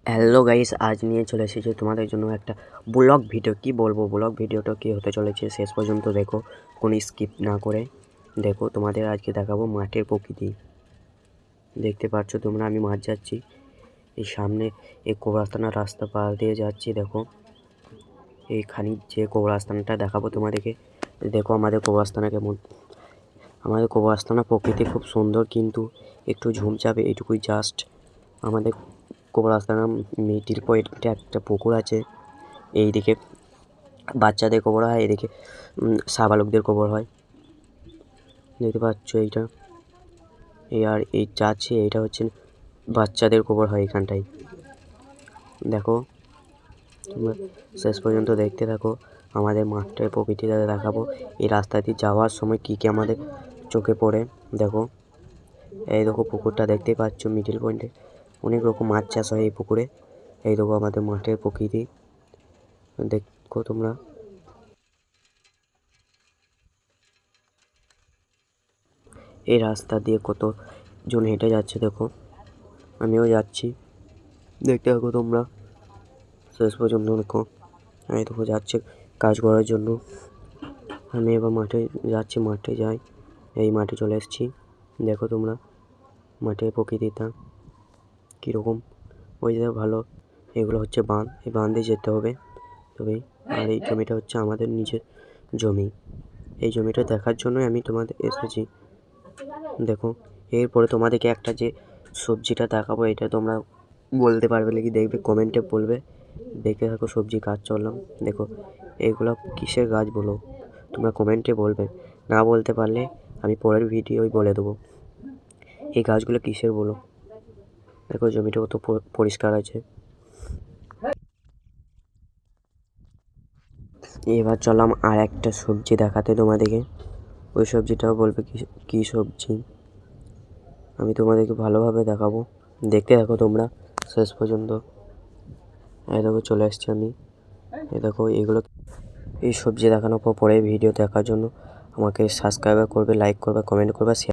Hello guys, আজ নিয়ে চলে এসেছি তোমাদের জন্য একটা ব্লগ ভিডিও। কি বলবো, ব্লগ ভিডিওটা কি হতে চলেছে শেষ পর্যন্ত দেখো, কোনো স্কিপ না করে দেখো। তোমাদের আজকে দেখাবো মাঠের প্রকৃতি। দেখতে পাচ্ছ তোমরা, আমি মাঠ যাচ্ছি, এই সামনে এই কবরস্থানের রাস্তা পার দিয়ে যাচ্ছি। দেখো এইখানে যে কবরস্থানটা দেখাবো তোমাদেরকে। দেখো আমাদের কবরস্থানে কেমন, আমাদের কবরস্থানের প্রকৃতি খুব সুন্দর, কিন্তু একটু ঝুম চাপে এটুকুই জাস্ট। আমাদের কবরস্থানের মিডিল পয়েন্টে একটা পুকুর আছে। এইদিকে বাচ্চাদের কবর হয়, এদিকে সাবালকদের কবর হয়। দেখতে পাচ্ছ এইটা, এই আর এই যাচ্ছে, এইটা হচ্ছে বাচ্চাদের কবর হয় এখানটায়। দেখো তোমরা শেষ পর্যন্ত দেখতে থাকো, আমাদের মাঠটার প্রকৃতিটা দেখাবো। এই রাস্তা দিয়ে যাওয়ার সময় কী কী আমাদের চোখে পড়ে দেখো। এই দেখো পুকুরটা দেখতেই পাচ্ছ, মিডিল পয়েন্টে অনেক রকম মাছ চাষ হয় এই পুকুরে। এই দেখো আমাদের মাঠের প্রকৃতি দেখো তোমরা। এই রাস্তা দিয়ে কতজন হেঁটে যাচ্ছে দেখো, আমিও যাচ্ছি, দেখতে থাকো তোমরা শেষ পর্যন্ত দেখো। আমি দেখো যাচ্ছে কাজ করার জন্য, আমি এবার মাঠে যাচ্ছি, মাঠে যাই, এই মাঠে চলে এসেছি। দেখো তোমরা মাঠের প্রকৃতিটা কীরকম, ওই যে ভালো। এগুলো হচ্ছে বাঁধ, এই বাঁধে যেতে হবে তবেই। আর এই জমিটা হচ্ছে আমাদের নিজের জমি, এই জমিটা দেখার জন্যই আমি তোমাদের এসেছি। দেখো এরপরে তোমাদেরকে একটা যে সবজিটা দেখাবো, এটা তোমরা বলতে পারবে নাকি, দেখবে কমেন্টে বলবে। দেখে থাকো সবজি গাছ চললাম। দেখো এগুলো কিসের গাছ বলো, তোমরা কমেন্টে বলবে, না বলতে পারলে আমি পরের ভিডিওই বলে দেবো এই গাছগুলো কিসের বলো। দেখো জমিটা কত পরিষ্কার আছে। এবার চললাম আর একটা সবজি দেখাতে তোমাদেরকে, ওই সবজিটাও বলবে কী সবজি, আমি তোমাদেরকে ভালোভাবে দেখাবো। দেখতে থাকো তোমরা শেষ পর্যন্ত। এই দেখো চলে এসছি আমি, এই দেখো এগুলো। এই সবজি দেখানোর পরে ভিডিও দেখার জন্য আমাকে সাবস্ক্রাইব করবে, লাইক করবে, কমেন্ট করবে, শেয়ার